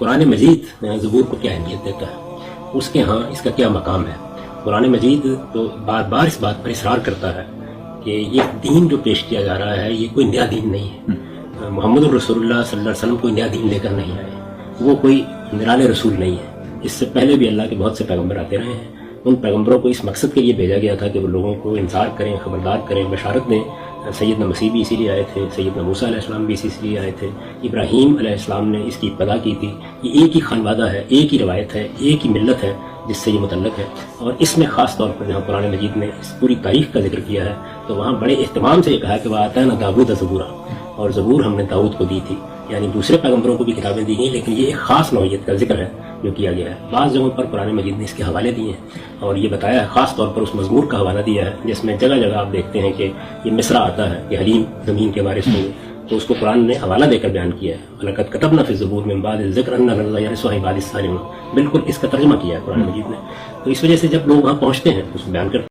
قرآن مجید زبور کو کیا اہمیت دیتا ہے، اس کے ہاں اس کا کیا مقام ہے۔ قرآن مجید تو بار بار اس بات پر اصرار کرتا ہے کہ یہ دین جو پیش کیا جا رہا ہے یہ کوئی نیا دین نہیں ہے، محمد الرسول اللہ صلی اللہ علیہ وسلم کوئی نیا دین لے کر نہیں آئے، وہ کوئی نرالے رسول نہیں ہے۔ اس سے پہلے بھی اللہ کے بہت سے پیغمبر آتے رہے ہیں، ان پیغمبروں کو اس مقصد کے لیے بھیجا گیا تھا کہ وہ لوگوں کو انذار کریں، خبردار کریں، بشارت دیں۔ سیدنا مسیح بھی اسی لیے آئے تھے، سیدنا موسیٰ علیہ السلام بھی اسی لیے آئے تھے، ابراہیم علیہ السلام نے اس کی ابتدا کی تھی۔ یہ ایک ہی خانوادہ ہے، ایک ہی روایت ہے، ایک ہی ملت ہے جس سے یہ متعلق ہے۔ اور اس میں خاص طور پر جہاں قرآن مجید نے اس پوری تاریخ کا ذکر کیا ہے تو وہاں بڑے اہتمام سے یہ کہا کہ وَآتَانَا دَاوُودَ زَبُورًا، اور زبور ہم نے داؤد کو دی تھی، یعنی دوسرے پیغمبروں کو بھی کتابیں دی گئیں لیکن یہ ایک خاص نوعیت کا ذکر ہے جو کیا گیا ہے۔ بعض جگہوں پر قرآن مجید نے اس کے حوالے دیے ہیں اور یہ بتایا ہے، خاص طور پر اس مزمور کا حوالہ دیا ہے جس میں جگہ جگہ آپ دیکھتے ہیں کہ یہ مصرع آتا ہے کہ حلیم زمین کے وارث ہوں گے، تو اس کو قرآن نے حوالہ دے کر بیان کیا ہے۔ وَلَقَدْ كَتَبْنَا فِي الزُّبُورِ مِن بَعْدِ الذِّكْرِ أَنَّ الْأَرْضَ يَرِثُهَا عِبَادِي الصَّالِحُونَ، بالکل اس کا ترجمہ کیا ہے قرآن مجید نے۔ تو اس وجہ سے جب لوگ وہاں پہنچتے ہیں تو اس کو بیان کرتے ہیں۔